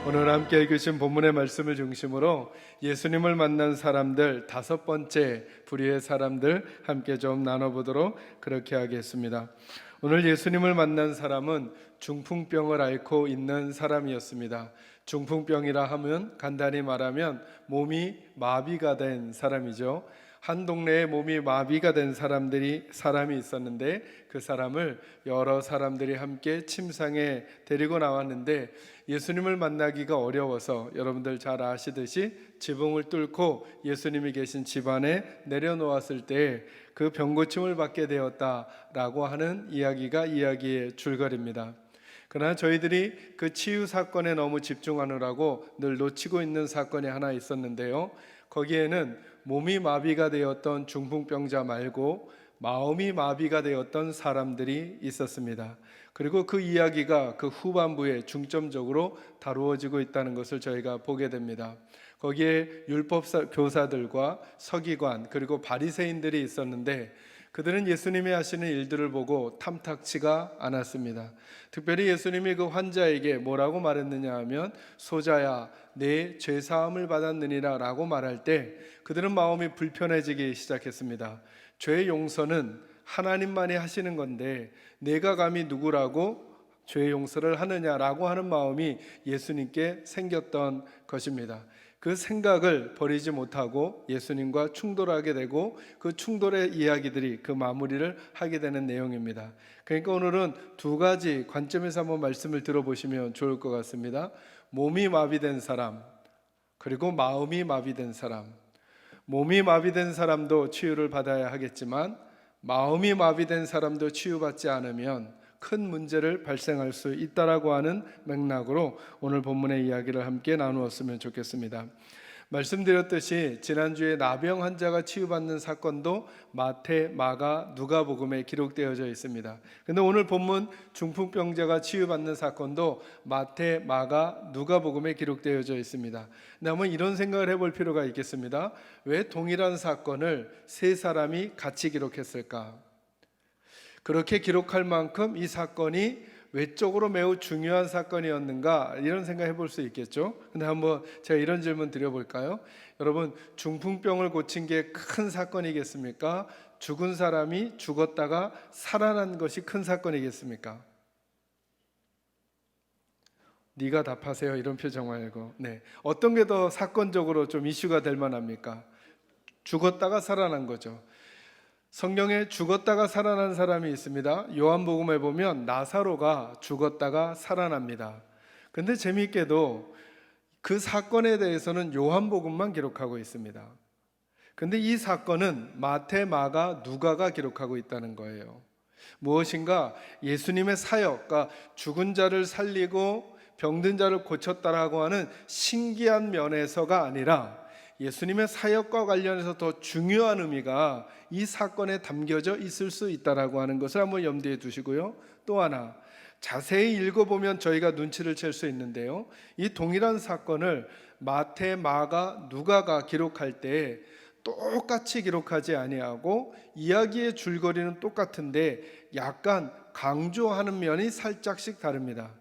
오늘 함께 읽으신 본문의 말씀을 중심으로 예수님을 만난 사람들 5번째 부류의 사람들 함께 좀 나눠보도록 그렇게 하겠습니다. 오늘 예수님을 만난 사람은 중풍병을 앓고 있는 사람이었습니다. 중풍병이라 하면 간단히 말하면 몸이 마비가 된 사람이죠. 한 동네에 몸이 마비가 된 사람이 있었는데 그 사람을 여러 사람들이 함께 침상에 데리고 나왔는데 예수님을 만나기가 어려워서 여러분들 잘 아시듯이 지붕을 뚫고 예수님이 계신 집안에 내려놓았을 때 그 병고침을 받게 되었다라고 하는 이야기가 이야기의 줄거리입니다. 그러나 저희들이 그 치유 사건에 너무 집중하느라고 늘 놓치고 있는 사건이 하나 있었는데요. 거기에는 몸이 마비가 되었던 중풍병자 말고 마음이 마비가 되었던 사람들이 있었습니다. 그리고 그 이야기가 그 후반부에 중점적으로 다루어지고 있다는 것을 저희가 보게 됩니다. 거기에 율법 교사들과 서기관 그리고 바리새인들이 있었는데 그들은 예수님이 하시는 일들을 보고 탐탁치가 않았습니다. 특별히 예수님이 그 환자에게 뭐라고 말했느냐 하면 소자야 내 죄사함을 받았느니라 라고 말할 때 그들은 마음이 불편해지기 시작했습니다. 죄 용서는 하나님만이 하시는 건데 내가 감히 누구라고 죄 용서를 하느냐라고 하는 마음이 예수님께 생겼던 것입니다. 그 생각을 버리지 못하고 예수님과 충돌하게 되고 그 충돌의 이야기들이 그 마무리를 하게 되는 내용입니다. 그러니까 오늘은 두 가지 관점에서 한번 말씀을 들어보시면 좋을 것 같습니다. 몸이 마비된 사람 그리고 마음이 마비된 사람. 몸이 마비된 사람도 치유를 받아야 하겠지만 마음이 마비된 사람도 치유받지 않으면 큰 문제를 발생할 수 있다라고 하는 맥락으로 오늘 본문의 이야기를 함께 나누었으면 좋겠습니다. 말씀드렸듯이 지난주에 나병 환자가 치유받는 사건도 마태, 마가, 누가복음에 기록되어져 있습니다. 그런데 오늘 본문 중풍병자가 치유받는 사건도 마태, 마가, 누가복음에 기록되어져 있습니다. 근데 한번 이런 생각을 해볼 필요가 있겠습니다. 왜 동일한 사건을 세 사람이 같이 기록했을까? 그렇게 기록할 만큼 이 사건이 외적으로 매우 중요한 사건이었는가 이런 생각해 볼 수 있겠죠. 근데 한번 제가 이런 질문 드려볼까요? 여러분 중풍병을 고친 게 큰 사건이겠습니까? 죽은 사람이 죽었다가 살아난 것이 큰 사건이겠습니까? 네가 답하세요 이런 표정 말고 네. 어떤 게 더 사건적으로 좀 이슈가 될 만합니까? 죽었다가 살아난 거죠. 성경에 죽었다가 살아난 사람이 있습니다. 요한복음에 보면 나사로가 죽었다가 살아납니다. 근데 재미있게도 그 사건에 대해서는 요한복음만 기록하고 있습니다. 근데 이 사건은 마태, 마가, 누가가 기록하고 있다는 거예요. 무엇인가 예수님의 사역과 죽은 자를 살리고 병든 자를 고쳤다라고 하는 신기한 면에서가 아니라 예수님의 사역과 관련해서 더 중요한 의미가 이 사건에 담겨져 있을 수 있다라고 하는 것을 한번 염두에 두시고요. 또 하나 자세히 읽어보면 저희가 눈치를 챌 수 있는데요. 이 동일한 사건을 마태, 마가, 누가가 기록할 때 똑같이 기록하지 아니하고 이야기의 줄거리는 똑같은데 약간 강조하는 면이 살짝씩 다릅니다.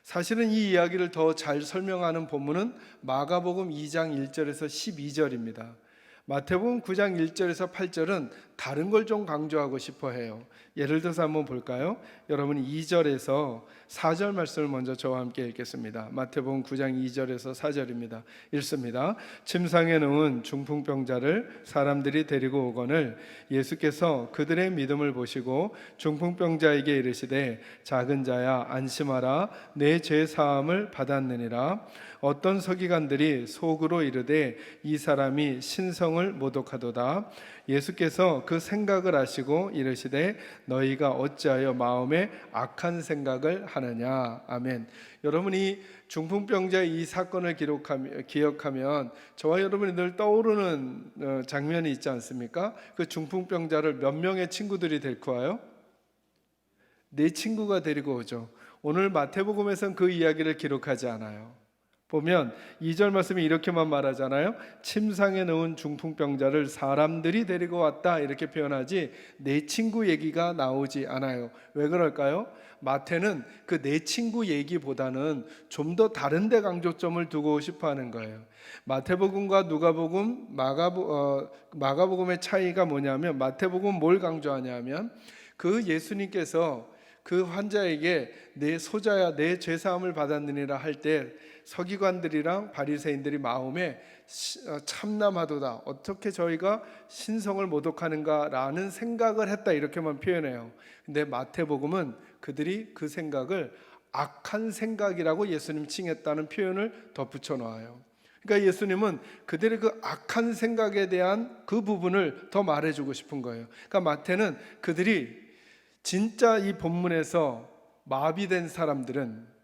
사실은 이 이야기를 더 잘 설명하는 본문은 마가복음 2장 1절에서 12절입니다. 마태복음 9장 1절에서 8절은 다른 걸 좀 강조하고 싶어 해요. 예를 들어서 한번 볼까요? 여러분 2절에서 4절 말씀을 먼저 저와 함께 읽겠습니다. 마태복음 9장 2절에서 4절입니다. 읽습니다. 침상에 누운 중풍병자를 사람들이 데리고 오거늘 예수께서 그들의 믿음을 보시고 중풍병자에게 이르시되 작은 자야 안심하라 내 죄 사함을 받았느니라. 어떤 서기관들이 속으로 이르되 이 사람이 신성을 모독하도다. 예수께서 그 생각을 아시고 이르시되 너희가 어찌하여 마음에 악한 생각을 하느냐. 아멘. 여러분이 중풍병자의 이 사건을 기억하면 저와 여러분이 늘 떠오르는 장면이 있지 않습니까? 그 중풍병자를 몇 명의 친구들이 데리고 와요? 네 친구가 데리고 오죠. 오늘 마태복음에서는 그 이야기를 기록하지 않아요. 보면 2절 말씀이 이렇게만 말하잖아요. 침상에 누운 중풍병자를 사람들이 데리고 왔다 이렇게 표현하지 내 친구 얘기가 나오지 않아요. 왜 그럴까요? 마태는 그 내 친구 얘기보다는 좀 더 다른 데 강조점을 두고 싶어 하는 거예요. 마태복음과 누가복음, 마가복음의 차이가 뭐냐면, 마태복음은 뭘 강조하냐면 그 예수님께서 그 환자에게 내 소자야 내 죄사함을 받았느니라 할 때 서기관들이랑 바리새인들이 마음에 참남하도다, 어떻게 저희가 신성을 모독하는가라는 생각을 했다, 이렇게만 표현해요. 근데 마태복음은 그들이 그 생각을 악한 생각이라고 예수님 칭했다는 표현을 덧붙여 놓아요. 그러니까 예수님은 그들의 그 악한 생각에 대한 그 부분을 더 말해주고 싶은 거예요. 그러니까 마태는 그들이 진짜 이 본문에서 마비된 사람들은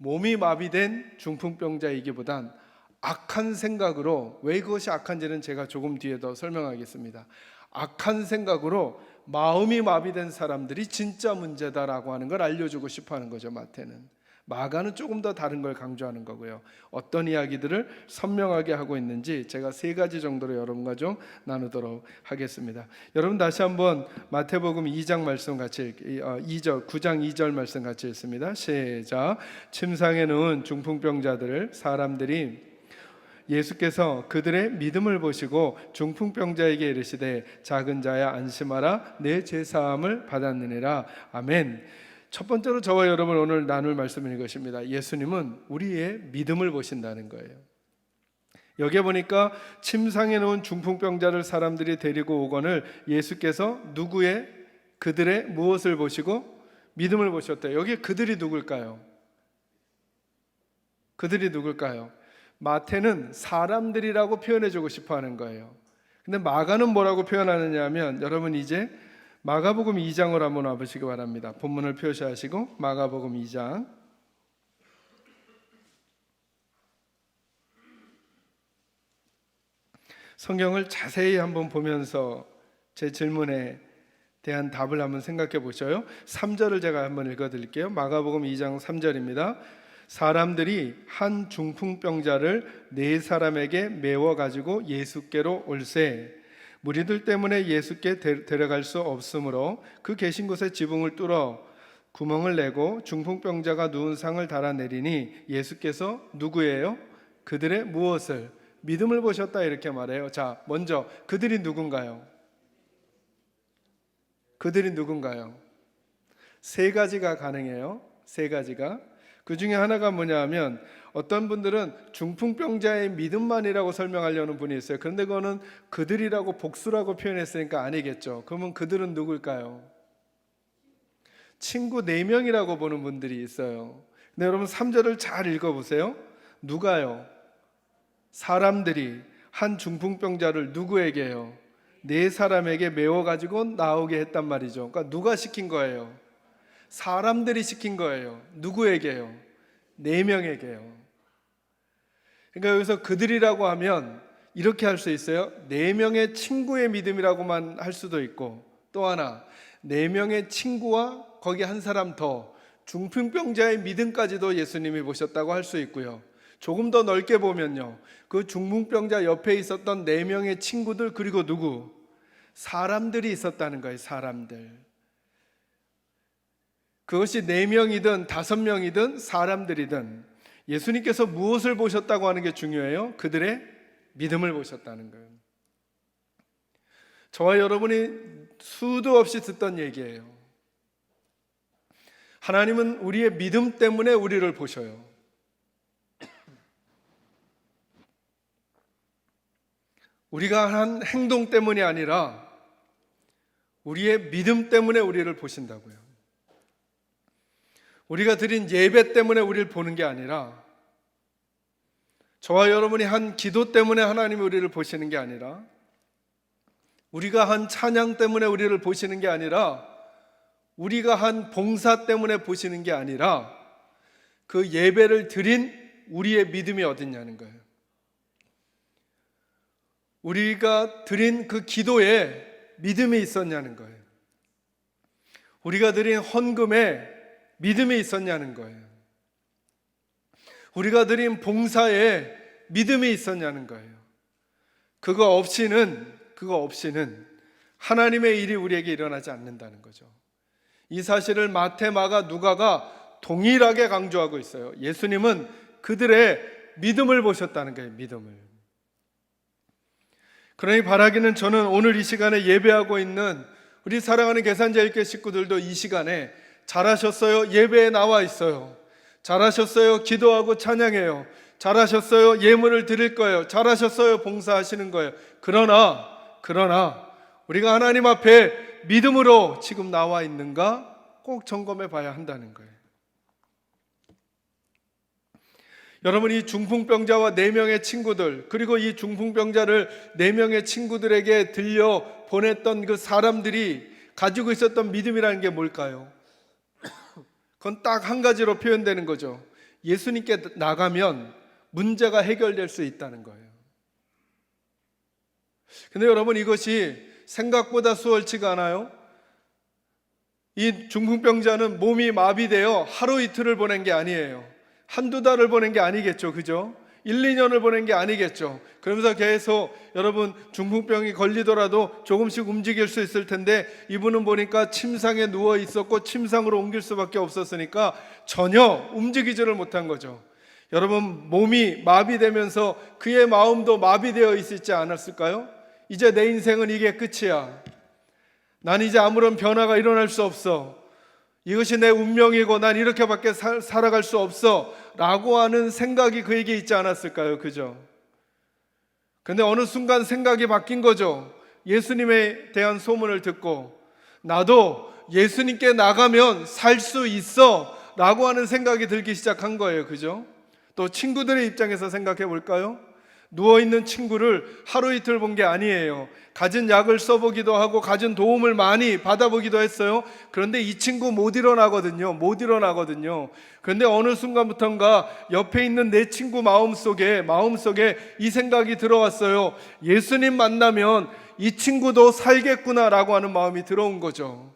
몸이 마비된 중풍병자이기보단 악한 생각으로, 왜 그것이 악한지는 제가 조금 뒤에 더 설명하겠습니다. 악한 생각으로 마음이 마비된 사람들이 진짜 문제다라고 하는 걸 알려주고 싶어 하는 거죠, 마태는. 마가는 조금 더 다른 걸 강조하는 거고요. 어떤 이야기들을 선명하게 하고 있는지 제가 3가지 정도로 여러분과 좀 나누도록 하겠습니다. 여러분 다시 한번 마태복음 2장 말씀 같이 9장 2절 말씀 같이 읽습니다. 시작. 침상에 누운 중풍병자들을 사람들이 예수께서 그들의 믿음을 보시고 중풍병자에게 이르시되 작은 자야 안심하라 내 죄사함을 받았느니라. 아멘. 첫 번째로 저와 여러분 오늘 나눌 말씀은 이것입니다. 예수님은 우리의 믿음을 보신다는 거예요. 여기에 보니까 침상에 누운 중풍병자를 사람들이 데리고 오거늘 예수께서 그들의 무엇을 보시고 믿음을 보셨대요. 여기에 그들이 누굴까요? 그들이 누굴까요? 마태는 사람들이라고 표현해주고 싶어 하는 거예요. 근데 마가는 뭐라고 표현하느냐 하면, 여러분 이제 마가복음 2장을 한번 와보시기 바랍니다. 본문을 표시하시고 마가복음 2장 성경을 자세히 한번 보면서 제 질문에 대한 답을 한번 생각해 보셔요. 3절을 제가 한번 읽어드릴게요. 마가복음 2장 3절입니다. 사람들이 한 중풍병자를 4사람에게 메워 가지고 예수께로 올세 무리들 때문에 예수께 데려갈 수 없으므로 그 계신 곳에 지붕을 뚫어 구멍을 내고 중풍병자가 누운 상을 달아내리니 예수께서 누구예요? 그들의 무엇을? 믿음을 보셨다, 이렇게 말해요. 자, 먼저 그들이 누군가요? 그들이 누군가요? 3가지가 가능해요. 3가지가. 그 중에 하나가 뭐냐 하면, 어떤 분들은 중풍병자의 믿음만이라고 설명하려는 분이 있어요. 그런데 그거는 그들이라고 복수라고 표현했으니까 아니겠죠. 그러면 그들은 누굴까요? 친구 4명이라고 보는 분들이 있어요. 근데 여러분 3절을 잘 읽어보세요. 누가요? 사람들이 한 중풍병자를 누구에게요? 4사람에게 메워가지고 나오게 했단 말이죠. 그러니까 누가 시킨 거예요? 사람들이 시킨 거예요. 누구에게요? 4명에게요. 그러니까 여기서 그들이라고 하면 이렇게 할 수 있어요. 4명의 친구의 믿음이라고만 할 수도 있고, 또 하나 4명의 친구와 거기 한 사람 더 중풍병자의 믿음까지도 예수님이 보셨다고 할 수 있고요. 조금 더 넓게 보면요, 그 중풍병자 옆에 있었던 4명의 친구들, 그리고 누구? 사람들이 있었다는 거예요. 사람들. 그것이 4명이든 5명이든 사람들이든 예수님께서 무엇을 보셨다고 하는 게 중요해요. 그들의 믿음을 보셨다는 거예요. 저와 여러분이 수도 없이 듣던 얘기예요. 하나님은 우리의 믿음 때문에 우리를 보셔요. 우리가 한 행동 때문이 아니라 우리의 믿음 때문에 우리를 보신다고요. 우리가 드린 예배 때문에 우리를 보는 게 아니라, 저와 여러분이 한 기도 때문에 하나님이 우리를 보시는 게 아니라, 우리가 한 찬양 때문에 우리를 보시는 게 아니라, 우리가 한 봉사 때문에 보시는 게 아니라, 그 예배를 드린 우리의 믿음이 어딨냐는 거예요. 우리가 드린 그 기도에 믿음이 있었냐는 거예요. 우리가 드린 헌금에 믿음이 있었냐는 거예요. 우리가 드린 봉사에 믿음이 있었냐는 거예요. 그거 없이는 하나님의 일이 우리에게 일어나지 않는다는 거죠. 이 사실을 마태, 마가, 누가가 동일하게 강조하고 있어요. 예수님은 그들의 믿음을 보셨다는 거예요. 믿음을. 그러니 바라기는, 저는 오늘 이 시간에 예배하고 있는 우리 사랑하는 계산자일교 식구들도 이 시간에 잘하셨어요. 예배에 나와 있어요. 잘하셨어요. 기도하고 찬양해요. 잘하셨어요. 예물을 드릴 거예요. 잘하셨어요. 봉사하시는 거예요. 그러나 우리가 하나님 앞에 믿음으로 지금 나와 있는가 꼭 점검해 봐야 한다는 거예요. 여러분, 이 중풍병자와 4명의 친구들, 그리고 이 중풍병자를 4명의 친구들에게 들려 보냈던 그 사람들이 가지고 있었던 믿음이라는 게 뭘까요? 그건 딱 한 가지로 표현되는 거죠. 예수님께 나가면 문제가 해결될 수 있다는 거예요. 근데 여러분, 이것이 생각보다 수월치가 않아요. 이 중풍병자는 몸이 마비되어 하루 이틀을 보낸 게 아니에요. 한두 달을 보낸 게 아니겠죠. 그죠? 1, 2년을 보낸 게 아니겠죠. 그러면서 계속 여러분 중풍병이 걸리더라도 조금씩 움직일 수 있을 텐데, 이분은 보니까 침상에 누워 있었고 침상으로 옮길 수밖에 없었으니까 전혀 움직이지를 못한 거죠. 여러분, 몸이 마비되면서 그의 마음도 마비되어 있지 않았을까요? 이제 내 인생은 이게 끝이야. 난 이제 아무런 변화가 일어날 수 없어. 이것이 내 운명이고 난 이렇게밖에 살아갈 수 없어 라고 하는 생각이 그에게 있지 않았을까요? 그죠? 근데 어느 순간 생각이 바뀐 거죠. 예수님에 대한 소문을 듣고 나도 예수님께 나가면 살 수 있어 라고 하는 생각이 들기 시작한 거예요. 그죠? 또 친구들의 입장에서 생각해 볼까요? 누워있는 친구를 하루 이틀 본 게 아니에요. 가진 약을 써보기도 하고 가진 도움을 많이 받아보기도 했어요. 그런데 이 친구 못 일어나거든요. 그런데 어느 순간부터인가 옆에 있는 내 친구 마음속에 이 생각이 들어왔어요. 예수님 만나면 이 친구도 살겠구나라고 하는 마음이 들어온 거죠.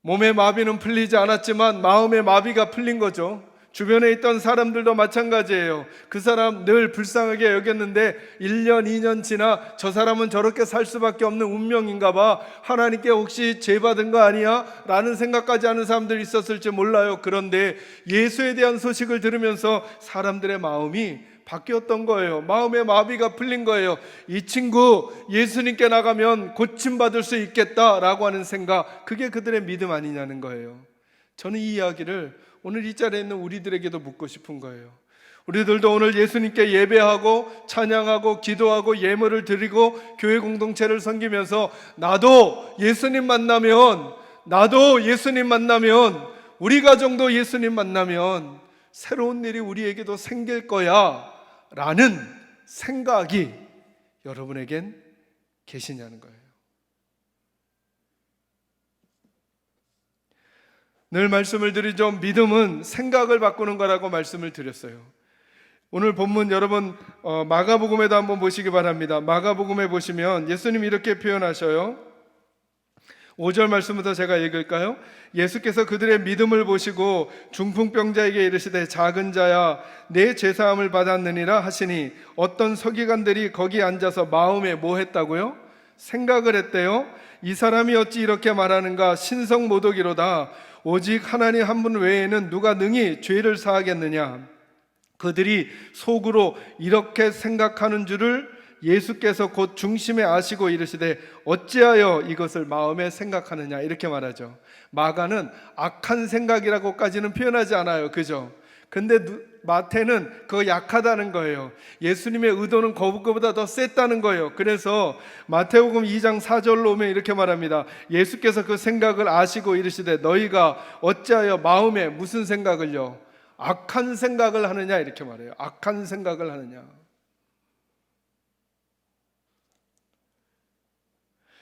몸의 마비는 풀리지 않았지만 마음의 마비가 풀린 거죠. 주변에 있던 사람들도 마찬가지예요. 그 사람 늘 불쌍하게 여겼는데 1년, 2년 지나 저 사람은 저렇게 살 수밖에 없는 운명인가 봐. 하나님께 혹시 죄 받은 거 아니야? 라는 생각까지 하는 사람들이 있었을지 몰라요. 그런데 예수에 대한 소식을 들으면서 사람들의 마음이 바뀌었던 거예요. 마음의 마비가 풀린 거예요. 이 친구 예수님께 나가면 고침받을 수 있겠다라고 하는 생각, 그게 그들의 믿음 아니냐는 거예요. 저는 이 이야기를 오늘 이 자리에 있는 우리들에게도 묻고 싶은 거예요. 우리들도 오늘 예수님께 예배하고 찬양하고 기도하고 예물을 드리고 교회 공동체를 섬기면서 나도 예수님 만나면, 우리 가정도 예수님 만나면 새로운 일이 우리에게도 생길 거야 라는 생각이 여러분에겐 계시냐는 거예요. 늘 말씀을 드리죠. 믿음은 생각을 바꾸는 거라고 말씀을 드렸어요. 오늘 본문 여러분 마가복음에도 한번 보시기 바랍니다. 마가복음에 보시면 예수님이 이렇게 표현하셔요. 5절 말씀부터 제가 읽을까요? 예수께서 그들의 믿음을 보시고 중풍병자에게 이르시되 작은 자야 내 죄사함을 받았느니라 하시니 어떤 서기관들이 거기 앉아서 마음에 뭐 했다고요? 생각을 했대요. 이 사람이 어찌 이렇게 말하는가? 신성모독이로다. 오직 하나님 한 분 외에는 누가 능히 죄를 사하겠느냐? 그들이 속으로 이렇게 생각하는 줄을 예수께서 곧 중심에 아시고 이르시되 어찌하여 이것을 마음에 생각하느냐 이렇게 말하죠. 마가는 악한 생각이라고까지는 표현하지 않아요. 그죠? 근데 마태는 그거 약하다는 거예요. 예수님의 의도는 그거보다 더 셌다는 거예요. 그래서 마태복음 2장 4절로 오면 이렇게 말합니다. 예수께서 그 생각을 아시고 이르시되 너희가 어찌하여 마음에 무슨 생각을요? 악한 생각을 하느냐 이렇게 말해요. 악한 생각을 하느냐.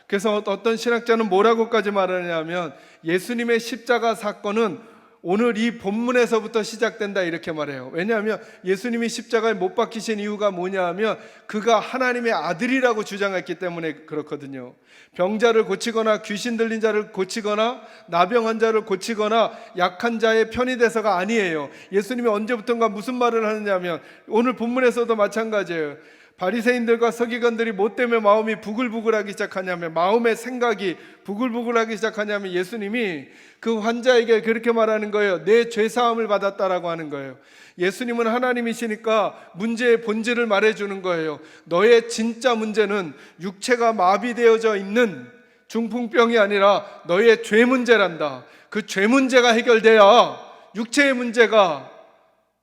그래서 어떤 신학자는 뭐라고까지 말하냐면 예수님의 십자가 사건은 오늘 이 본문에서부터 시작된다 이렇게 말해요. 왜냐하면 예수님이 십자가에 못 박히신 이유가 뭐냐 하면 그가 하나님의 아들이라고 주장했기 때문에 그렇거든요. 병자를 고치거나 귀신 들린 자를 고치거나 나병 환자를 고치거나 약한 자의 편이 돼서가 아니에요. 예수님이 언제부턴가 무슨 말을 하느냐면 오늘 본문에서도 마찬가지예요. 바리새인들과 서기관들이 뭐 때문에 마음이 부글부글하기 시작하냐면, 마음의 생각이 부글부글하기 시작하냐면 예수님이 그 환자에게 그렇게 말하는 거예요. 내 죄사함을 받았다라고 하는 거예요. 예수님은 하나님이시니까 문제의 본질을 말해주는 거예요. 너의 진짜 문제는 육체가 마비되어져 있는 중풍병이 아니라 너의 죄 문제란다. 그 죄 문제가 해결돼야 육체의 문제가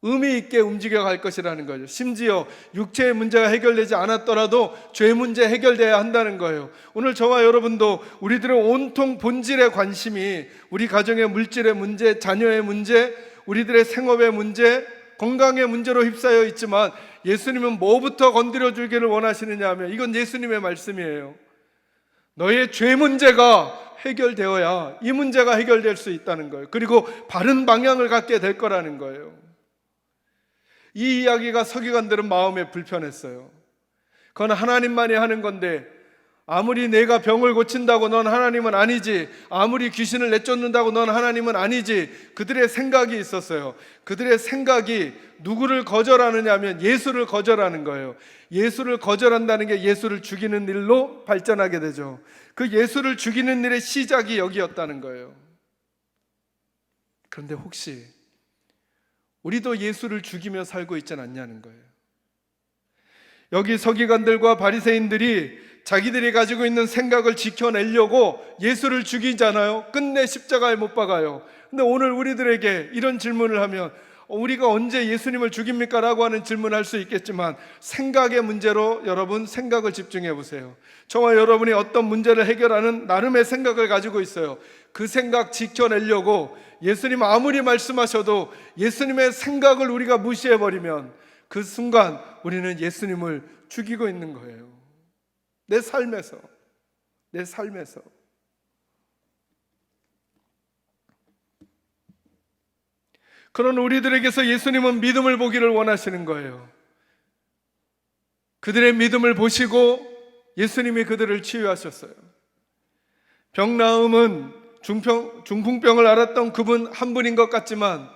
의미 있게 움직여갈 것이라는 거죠. 심지어 육체의 문제가 해결되지 않았더라도 죄 문제 해결돼야 한다는 거예요. 오늘 저와 여러분도 우리들의 온통 본질의 관심이 우리 가정의 물질의 문제, 자녀의 문제, 우리들의 생업의 문제, 건강의 문제로 휩싸여 있지만 예수님은 뭐부터 건드려 주기를 원하시느냐 하면 이건 예수님의 말씀이에요. 너의 죄 문제가 해결되어야 이 문제가 해결될 수 있다는 거예요. 그리고 바른 방향을 갖게 될 거라는 거예요. 이 이야기가 서기관들은 마음에 불편했어요. 그건 하나님만이 하는 건데 아무리 내가 병을 고친다고 넌 하나님은 아니지, 아무리 귀신을 내쫓는다고 넌 하나님은 아니지. 그들의 생각이 있었어요. 그들의 생각이 누구를 거절하느냐 하면 예수를 거절하는 거예요. 예수를 거절한다는 게 예수를 죽이는 일로 발전하게 되죠. 그 예수를 죽이는 일의 시작이 여기였다는 거예요. 그런데 혹시 우리도 예수를 죽이며 살고 있지 않냐는 거예요. 여기 서기관들과 바리새인들이 자기들이 가지고 있는 생각을 지켜내려고 예수를 죽이잖아요. 끝내 십자가에 못 박아요. 근데 오늘 우리들에게 이런 질문을 하면 우리가 언제 예수님을 죽입니까? 라고 하는 질문을 할 수 있겠지만 생각의 문제로 여러분 생각을 집중해 보세요. 저와 여러분이 어떤 문제를 해결하는 나름의 생각을 가지고 있어요. 그 생각 지켜내려고 예수님 아무리 말씀하셔도 예수님의 생각을 우리가 무시해버리면 그 순간 우리는 예수님을 죽이고 있는 거예요. 내 삶에서. 그런 우리들에게서 예수님은 믿음을 보기를 원하시는 거예요. 그들의 믿음을 보시고 예수님이 그들을 치유하셨어요. 병 나음은 중풍병을 앓았던 그분 한 분인 것 같지만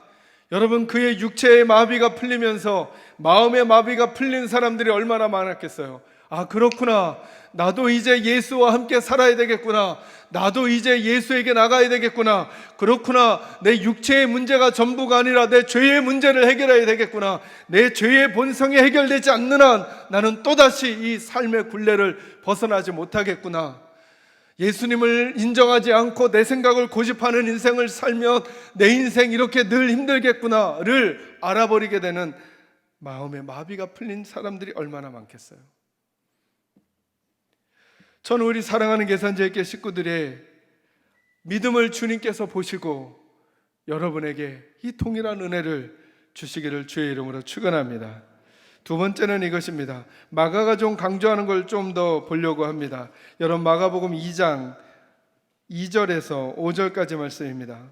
여러분 그의 육체의 마비가 풀리면서 마음의 마비가 풀린 사람들이 얼마나 많았겠어요. 아 그렇구나, 나도 이제 예수와 함께 살아야 되겠구나, 나도 이제 예수에게 나가야 되겠구나, 그렇구나, 내 육체의 문제가 전부가 아니라 내 죄의 문제를 해결해야 되겠구나, 내 죄의 본성이 해결되지 않는 한 나는 또다시 이 삶의 굴레를 벗어나지 못하겠구나, 예수님을 인정하지 않고 내 생각을 고집하는 인생을 살면 내 인생 이렇게 늘 힘들겠구나를 알아버리게 되는 마음의 마비가 풀린 사람들이 얼마나 많겠어요. 저는 우리 사랑하는 계산제일교회 식구들의 믿음을 주님께서 보시고 여러분에게 이 동일한 은혜를 주시기를 주의 이름으로 축원합니다. 두 번째는 이것입니다. 마가가 좀 강조하는 걸 좀 더 보려고 합니다. 여러분 마가복음 2장 2절에서 5절까지 말씀입니다.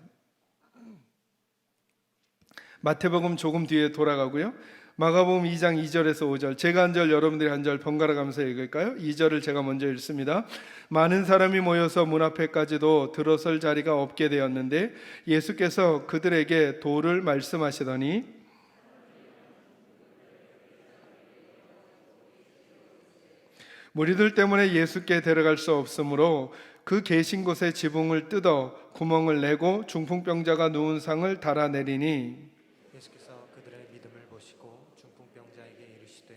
마태복음 조금 뒤에 돌아가고요. 마가복음 2장 2절에서 5절, 제가 한 절 여러분들이 한 절 번갈아 가면서 읽을까요? 2절을 제가 먼저 읽습니다. 많은 사람이 모여서 문 앞에까지도 들어설 자리가 없게 되었는데 예수께서 그들에게 도를 말씀하시더니 무리들 때문에 예수께 데려갈 수 없으므로 그 계신 곳에 지붕을 뜯어 구멍을 내고 중풍병자가 누운 상을 달아내리니 예수께서 그들의 믿음을 보시고 중풍병자에게 이르시되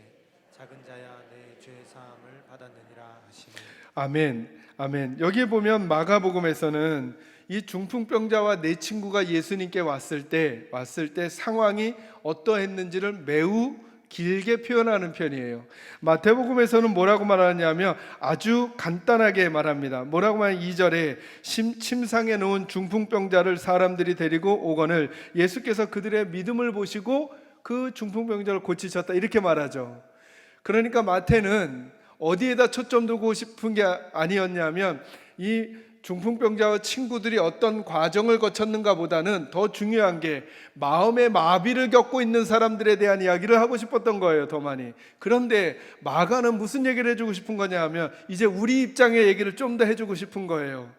작은 자야 내 죄 사함을 받았느니라 하시니. 아멘. 아멘. 여기 보면 마가복음에서는 이 중풍병자와 네 친구가 예수님께 왔을 때 상황이 어떠했는지를 매우 길게 표현하는 편이에요. 마태복음에서는 뭐라고 말하냐면 아주 간단하게 말합니다. 뭐라고 말하면 2절에 침상에 놓은 중풍병자를 사람들이 데리고 오거늘 예수께서 그들의 믿음을 보시고 그 중풍병자를 고치셨다 이렇게 말하죠. 그러니까 마태는 어디에다 초점 두고 싶은 게 아니었냐면 이 중풍병자와 친구들이 어떤 과정을 거쳤는가 보다는 더 중요한 게 마음의 마비를 겪고 있는 사람들에 대한 이야기를 하고 싶었던 거예요, 더 많이. 그런데 마가는 무슨 얘기를 해주고 싶은 거냐 하면 이제 우리 입장의 얘기를 좀 더 해주고 싶은 거예요.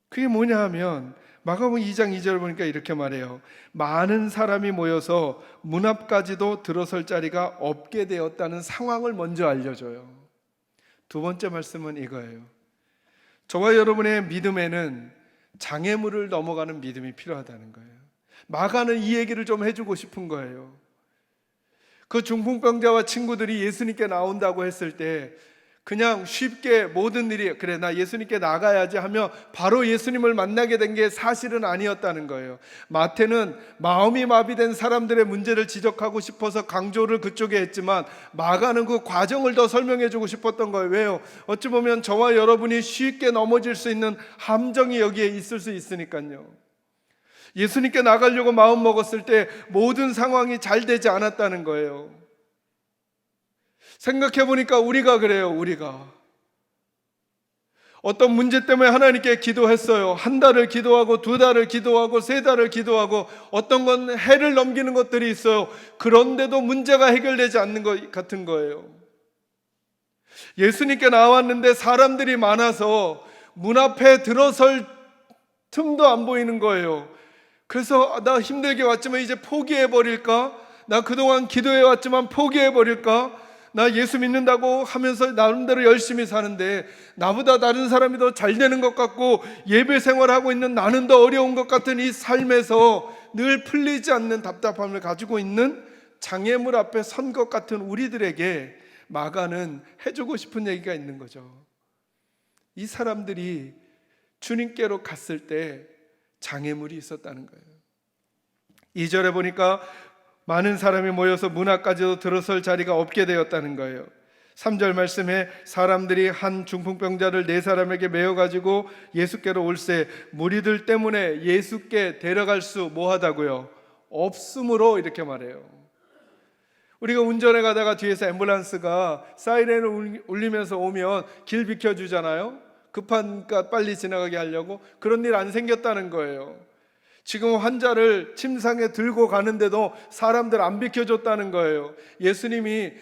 그게 뭐냐 하면 마가복음 2장 2절을 보니까 이렇게 말해요. 많은 사람이 모여서 문 앞까지도 들어설 자리가 없게 되었다는 상황을 먼저 알려줘요. 두 번째 말씀은 이거예요. 저와 여러분의 믿음에는 장애물을 넘어가는 믿음이 필요하다는 거예요. 마가는 이 얘기를 좀 해주고 싶은 거예요. 그 중풍병자와 친구들이 예수님께 나온다고 했을 때 그냥 쉽게 모든 일이 그래 나 예수님께 나가야지 하며 바로 예수님을 만나게 된 게 사실은 아니었다는 거예요. 마태는 마음이 마비된 사람들의 문제를 지적하고 싶어서 강조를 그쪽에 했지만 마가는 그 과정을 더 설명해 주고 싶었던 거예요. 왜요? 어찌 보면 저와 여러분이 쉽게 넘어질 수 있는 함정이 여기에 있을 수 있으니까요. 예수님께 나가려고 마음 먹었을 때 모든 상황이 잘 되지 않았다는 거예요. 생각해 보니까 우리가 그래요. 우리가 어떤 문제 때문에 하나님께 기도했어요. 한 달을 기도하고 두 달을 기도하고 세 달을 기도하고 어떤 건 해를 넘기는 것들이 있어요. 그런데도 문제가 해결되지 않는 것 같은 거예요. 예수님께 나왔는데 사람들이 많아서 문 앞에 들어설 틈도 안 보이는 거예요. 그래서 나 힘들게 왔지만 이제 포기해버릴까? 나 그동안 기도해왔지만 포기해버릴까? 나 예수 믿는다고 하면서 나름대로 열심히 사는데 나보다 다른 사람이 더 잘 되는 것 같고 예배 생활하고 있는 나는 더 어려운 것 같은 이 삶에서 늘 풀리지 않는 답답함을 가지고 있는 장애물 앞에 선 것 같은 우리들에게 마가는 해주고 싶은 얘기가 있는 거죠. 이 사람들이 주님께로 갔을 때 장애물이 있었다는 거예요. 2절에 보니까 많은 사람이 모여서 문 앞까지도 들어설 자리가 없게 되었다는 거예요. 3절 말씀에 사람들이 한 중풍병자를 네 사람에게 메어가지고 예수께로 올세 무리들 때문에 예수께 데려갈 수 뭐하다고요? 없으므로 이렇게 말해요. 우리가 운전해 가다가 뒤에서 앰뷸런스가 사이렌을 울리면서 오면 길 비켜주잖아요. 급하니까 빨리 지나가게 하려고. 그런 일 안 생겼다는 거예요. 지금 환자를 침상에 들고 가는데도 사람들 안 비켜줬다는 거예요. 예수님이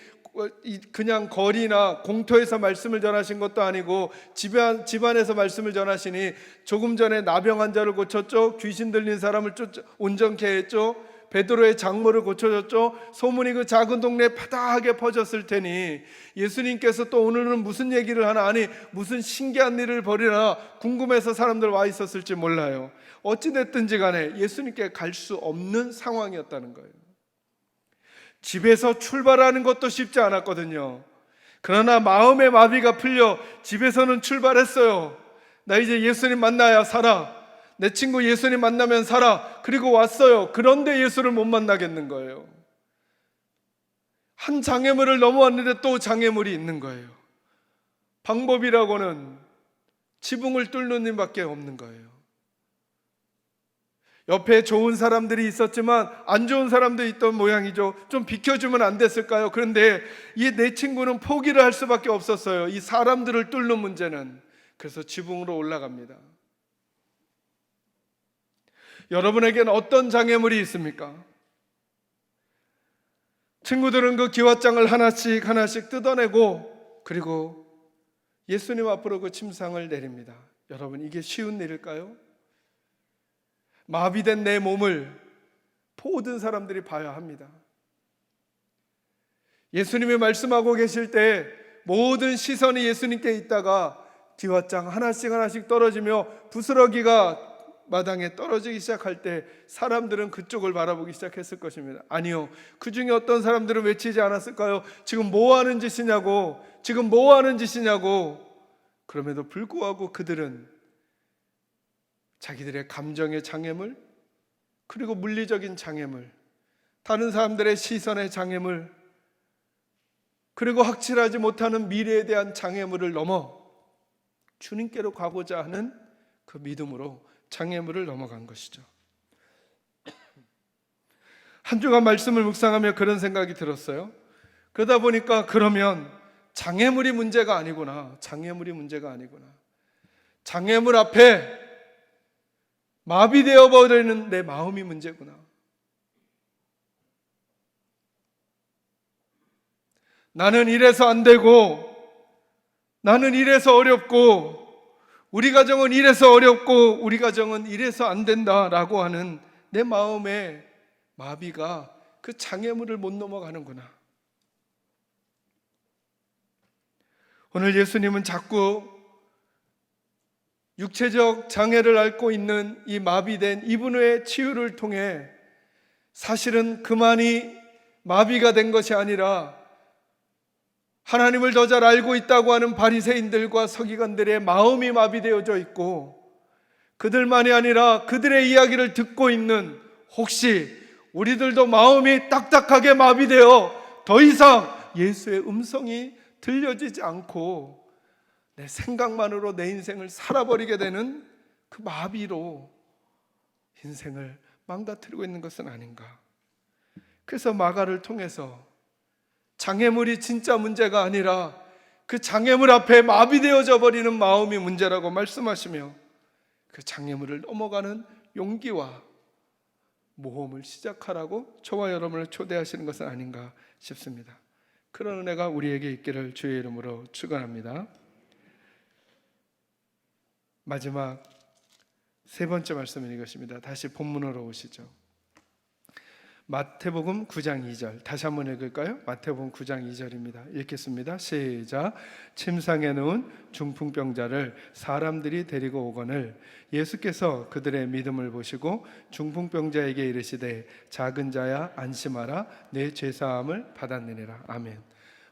그냥 거리나 공터에서 말씀을 전하신 것도 아니고 집안에서 말씀을 전하시니 조금 전에 나병 환자를 고쳤죠. 귀신 들린 사람을 온전케 했죠. 베드로의 장모를 고쳐줬죠. 소문이 그 작은 동네에 파다하게 퍼졌을 테니 예수님께서 또 오늘은 무슨 얘기를 하나 아니 무슨 신기한 일을 벌이나 궁금해서 사람들 와 있었을지 몰라요. 어찌됐든지 간에 예수님께 갈 수 없는 상황이었다는 거예요. 집에서 출발하는 것도 쉽지 않았거든요. 그러나 마음의 마비가 풀려 집에서는 출발했어요. 나 이제 예수님 만나야 살아. 내 친구 예수님 만나면 살아. 그리고 왔어요. 그런데 예수를 못 만나겠는 거예요. 한 장애물을 넘어왔는데 또 장애물이 있는 거예요. 방법이라고는 지붕을 뚫는 일밖에 없는 거예요. 옆에 좋은 사람들이 있었지만 안 좋은 사람도 있던 모양이죠. 좀 비켜주면 안 됐을까요? 그런데 이 내 친구는 포기를 할 수밖에 없었어요. 이 사람들을 뚫는 문제는. 그래서 지붕으로 올라갑니다. 여러분에게는 어떤 장애물이 있습니까? 친구들은 그 기왓장을 하나씩 하나씩 뜯어내고 그리고 예수님 앞으로 그 침상을 내립니다. 여러분 이게 쉬운 일일까요? 마비된 내 몸을 모든 사람들이 봐야 합니다. 예수님이 말씀하고 계실 때 모든 시선이 예수님께 있다가 기왓장 하나씩 하나씩 떨어지며 부스러기가 마당에 떨어지기 시작할 때 사람들은 그쪽을 바라보기 시작했을 것입니다. 아니요, 그 중에 어떤 사람들은 외치지 않았을까요? 지금 뭐 하는 짓이냐고, 지금 뭐 하는 짓이냐고. 그럼에도 불구하고 그들은 자기들의 감정의 장애물, 그리고 물리적인 장애물, 다른 사람들의 시선의 장애물, 그리고 확실하지 못하는 미래에 대한 장애물을 넘어 주님께로 가고자 하는 그 믿음으로 장애물을 넘어간 것이죠. 한 주간 말씀을 묵상하며 그런 생각이 들었어요. 그러다 보니까 그러면 장애물이 문제가 아니구나. 장애물이 문제가 아니구나. 장애물 앞에 마비되어 버리는 내 마음이 문제구나. 나는 이래서 안 되고, 나는 이래서 어렵고, 우리 가정은 이래서 어렵고, 우리 가정은 이래서 안 된다라고 하는 내 마음의 마비가 그 장애물을 못 넘어가는구나. 오늘 예수님은 자꾸 육체적 장애를 앓고 있는 이 마비된 이분의 치유를 통해 사실은 그만이 마비가 된 것이 아니라 하나님을 더 잘 알고 있다고 하는 바리새인들과 서기관들의 마음이 마비되어져 있고, 그들만이 아니라 그들의 이야기를 듣고 있는 혹시 우리들도 마음이 딱딱하게 마비되어 더 이상 예수의 음성이 들려지지 않고 내 생각만으로 내 인생을 살아버리게 되는 그 마비로 인생을 망가뜨리고 있는 것은 아닌가. 그래서 마가를 통해서 장애물이 진짜 문제가 아니라 그 장애물 앞에 마비되어져 버리는 마음이 문제라고 말씀하시며 그 장애물을 넘어가는 용기와 모험을 시작하라고 저와 여러분을 초대하시는 것은 아닌가 싶습니다. 그런 은혜가 우리에게 있기를 주의 이름으로 축원합니다. 마지막 세 번째 말씀은 이것입니다. 다시 본문으로 오시죠. 마태복음 9장 2절 다시 한번 읽을까요? 마태복음 9장 2절입니다. 읽겠습니다. 시작. 침상에 누운 중풍병자를 사람들이 데리고 오거늘 예수께서 그들의 믿음을 보시고 중풍병자에게 이르시되 작은 자야 안심하라 내 죄사함을 받았느니라. 아멘.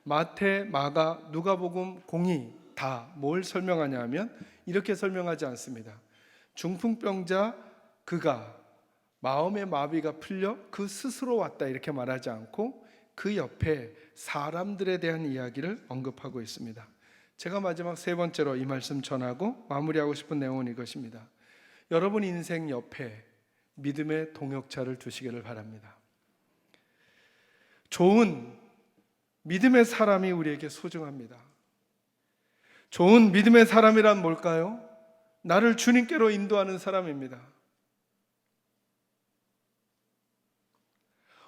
마태, 마가, 누가복음, 공이 다 뭘 설명하냐 하면 이렇게 설명하지 않습니다. 중풍병자 그가 마음의 마비가 풀려 그 스스로 왔다 이렇게 말하지 않고 그 옆에 사람들에 대한 이야기를 언급하고 있습니다. 제가 마지막 세 번째로 이 말씀 전하고 마무리하고 싶은 내용은 이것입니다. 여러분 인생 옆에 믿음의 동역자를 두시기를 바랍니다. 좋은 믿음의 사람이 우리에게 소중합니다. 좋은 믿음의 사람이란 뭘까요? 나를 주님께로 인도하는 사람입니다.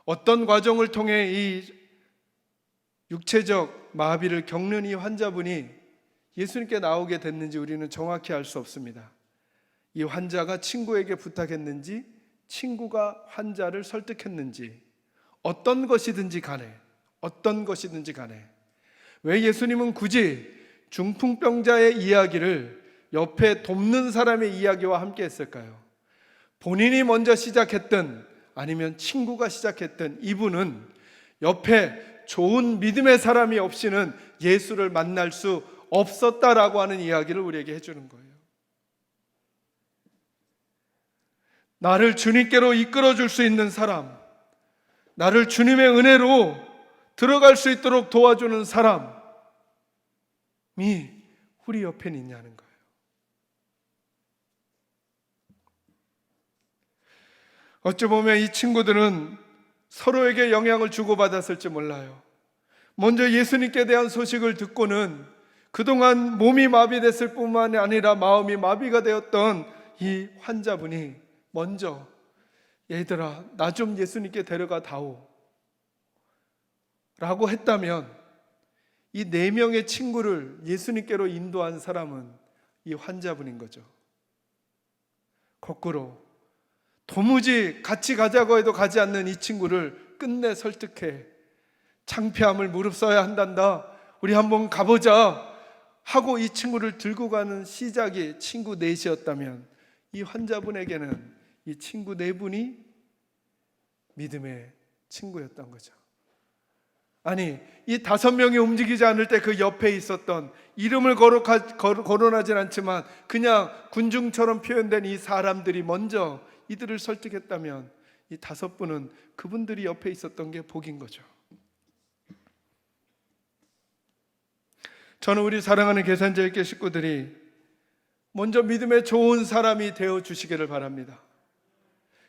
어떤 과정을 통해 이 육체적 마비를 겪는 이 환자분이 예수님께 나오게 됐는지 우리는 정확히 알 수 없습니다. 이 환자가 친구에게 부탁했는지 친구가 환자를 설득했는지 어떤 것이든지 간에 왜 예수님은 굳이 중풍병자의 이야기를 옆에 돕는 사람의 이야기와 함께 했을까요? 본인이 먼저 시작했든 아니면 친구가 시작했든 이분은 옆에 좋은 믿음의 사람이 없이는 예수를 만날 수 없었다라고 하는 이야기를 우리에게 해주는 거예요. 나를 주님께로 이끌어줄 수 있는 사람, 나를 주님의 은혜로 들어갈 수 있도록 도와주는 사람이 우리 옆에 있냐는 거예요. 어찌 보면 이 친구들은 서로에게 영향을 주고받았을지 몰라요. 먼저 예수님께 대한 소식을 듣고는 그동안 몸이 마비됐을 뿐만 아니라 마음이 마비가 되었던 이 환자분이 먼저 얘들아 나 좀 예수님께 데려가 다오 라고 했다면 이 4명의 친구를 예수님께로 인도한 사람은 이 환자분인 거죠. 거꾸로 도무지 같이 가자고 해도 가지 않는 이 친구를 끝내 설득해 창피함을 무릅써야 한단다. 우리 한번 가보자 하고 이 친구를 들고 가는 시작이 친구 넷이었다면 이 환자분에게는 이 친구 4분이 믿음의 친구였던 거죠. 아니 이 5명이 움직이지 않을 때 그 옆에 있었던 이름을 거론하진 않지만 그냥 군중처럼 표현된 이 사람들이 먼저 이들을 설득했다면 이 5분은 그분들이 옆에 있었던 게 복인 거죠. 저는 우리 사랑하는 계산제일교 식구들이 먼저 믿음의 좋은 사람이 되어 주시기를 바랍니다.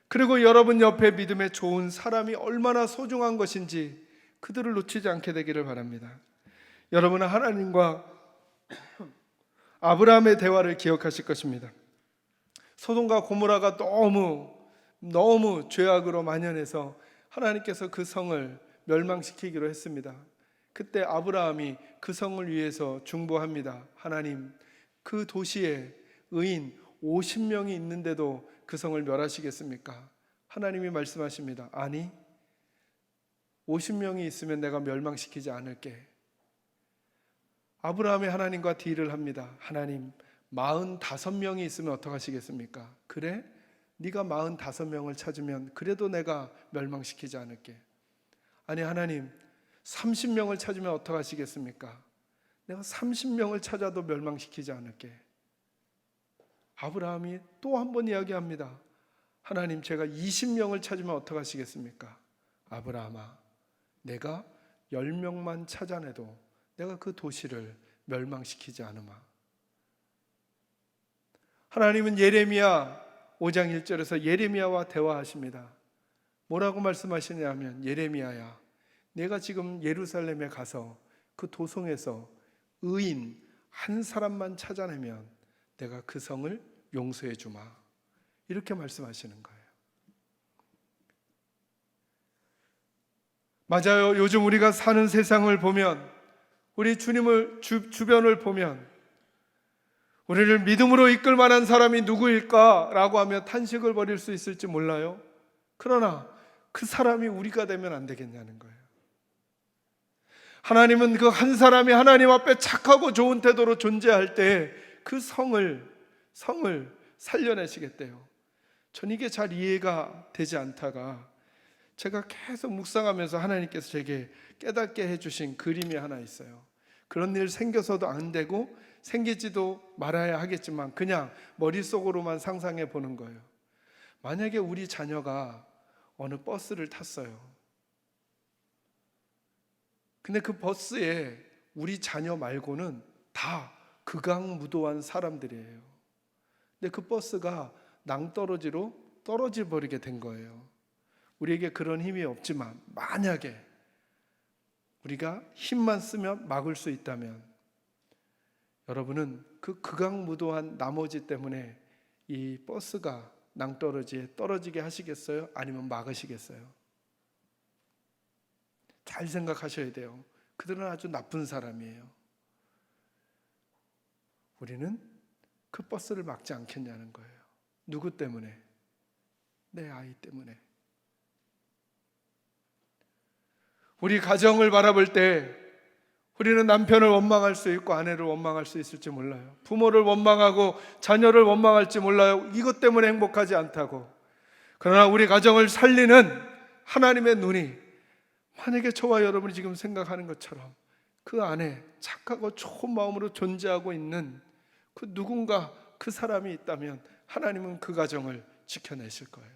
그리고 여러분 옆에 믿음의 좋은 사람이 얼마나 소중한 것인지 그들을 놓치지 않게 되기를 바랍니다. 여러분은 하나님과 아브라함의 대화를 기억하실 것입니다. 소돔과 고모라가 너무 죄악으로 만연해서 하나님께서 그 성을 멸망시키기로 했습니다. 그때 아브라함이 그 성을 위해서 중보합니다. 하나님, 그 도시에 의인 50명이 있는데도 그 성을 멸하시겠습니까? 하나님이 말씀하십니다. 아니, 50명이 있으면 내가 멸망시키지 않을게. 아브라함이 하나님과 딜을 합니다. 하나님, 45명이 있으면 어떡하시겠습니까? 그래? 네가 45명을 찾으면 그래도 내가 멸망시키지 않을게. 아니, 하나님, 30명을 찾으면 어떡하시겠습니까? 내가 30명을 찾아도 멸망시키지 않을게. 아브라함이 또 한 번 이야기합니다. 하나님, 제가 20명을 찾으면 어떡하시겠습니까? 아브라함아, 내가 10명만 찾아내도 내가 그 도시를 멸망시키지 않으마. 하나님은 예레미야 5장 1절에서 예레미야와 대화하십니다. 뭐라고 말씀하시냐면, 예레미야야, 내가 지금 예루살렘에 가서 그 도성에서 의인 한 사람만 찾아내면 내가 그 성을 용서해 주마. 이렇게 말씀하시는 거예요. 맞아요. 요즘 우리가 사는 세상을 보면, 우리 주님을 주변을 보면 우리를 믿음으로 이끌 만한 사람이 누구일까라고 하며 탄식을 벌일 수 있을지 몰라요. 그러나 그 사람이 우리가 되면 안 되겠냐는 거예요. 하나님은 그 한 사람이 하나님 앞에 착하고 좋은 태도로 존재할 때 그 성을 살려내시겠대요. 전 이게 잘 이해가 되지 않다가 제가 계속 묵상하면서 하나님께서 제게 깨닫게 해주신 그림이 하나 있어요. 그런 일 생겨서도 안 되고 생기지도 말아야 하겠지만 그냥 머릿속으로만 상상해 보는 거예요. 만약에 우리 자녀가 어느 버스를 탔어요. 근데 그 버스에 우리 자녀 말고는 다 극악무도한 사람들이에요. 근데 그 버스가 낭떠러지로 떨어져 버리게 된 거예요. 우리에게 그런 힘이 없지만 만약에 우리가 힘만 쓰면 막을 수 있다면, 여러분은 그 극악무도한 나머지 때문에 이 버스가 낭떠러지에 떨어지게 하시겠어요? 아니면 막으시겠어요? 잘 생각하셔야 돼요. 그들은 아주 나쁜 사람이에요. 우리는 그 버스를 막지 않겠냐는 거예요. 누구 때문에? 내 아이 때문에. 우리 가정을 바라볼 때 우리는 남편을 원망할 수 있고 아내를 원망할 수 있을지 몰라요. 부모를 원망하고 자녀를 원망할지 몰라요. 이것 때문에 행복하지 않다고. 그러나 우리 가정을 살리는 하나님의 눈이 만약에 저와 여러분이 지금 생각하는 것처럼 그 안에 착하고 좋은 마음으로 존재하고 있는 그 누군가, 그 사람이 있다면 하나님은 그 가정을 지켜내실 거예요.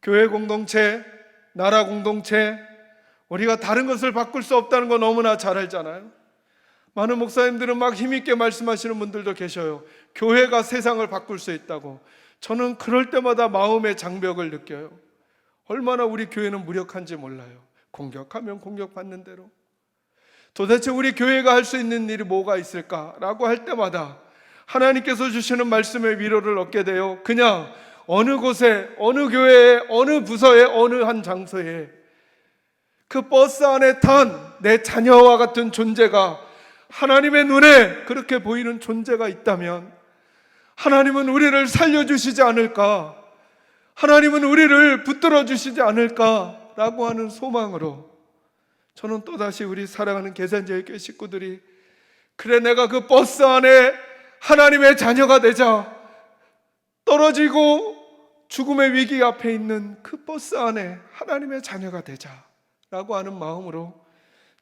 교회 공동체, 나라 공동체, 우리가 다른 것을 바꿀 수 없다는 거 너무나 잘 알잖아요. 많은 목사님들은 막 힘있게 말씀하시는 분들도 계셔요. 교회가 세상을 바꿀 수 있다고. 저는 그럴 때마다 마음의 장벽을 느껴요. 얼마나 우리 교회는 무력한지 몰라요. 공격하면 공격받는 대로. 도대체 우리 교회가 할 수 있는 일이 뭐가 있을까라고 할 때마다 하나님께서 주시는 말씀의 위로를 얻게 돼요. 그냥 어느 곳에, 어느 교회에, 어느 부서에, 어느 한 장소에 그 버스 안에 탄 내 자녀와 같은 존재가 하나님의 눈에 그렇게 보이는 존재가 있다면 하나님은 우리를 살려주시지 않을까, 하나님은 우리를 붙들어 주시지 않을까라고 하는 소망으로 저는 또다시 우리 사랑하는 계산제일교회 식구들이, 그래 내가 그 버스 안에 하나님의 자녀가 되자, 떨어지고 죽음의 위기 앞에 있는 그 버스 안에 하나님의 자녀가 되자라고 하는 마음으로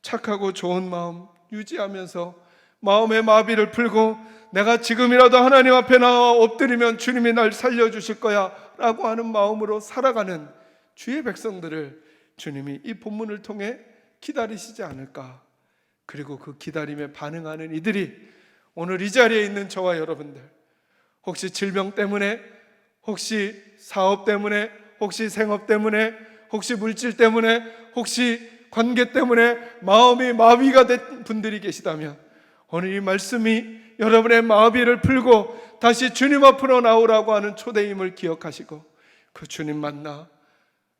착하고 좋은 마음 유지하면서 마음의 마비를 풀고 내가 지금이라도 하나님 앞에 나와 엎드리면 주님이 날 살려주실 거야 라고 하는 마음으로 살아가는 주의 백성들을 주님이 이 본문을 통해 기다리시지 않을까. 그리고 그 기다림에 반응하는 이들이 오늘 이 자리에 있는 저와 여러분들, 혹시 질병 때문에, 혹시 사업 때문에, 혹시 생업 때문에, 혹시 물질 때문에, 혹시 관계 때문에 마음이 마비가 된 분들이 계시다면 오늘 이 말씀이 여러분의 마비를 풀고 다시 주님 앞으로 나오라고 하는 초대임을 기억하시고 그 주님 만나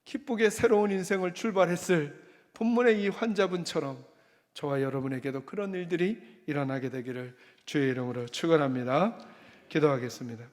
기쁘게 새로운 인생을 출발했을 본문의 이 환자분처럼 저와 여러분에게도 그런 일들이 일어나게 되기를 주의 이름으로 축원합니다. 기도하겠습니다.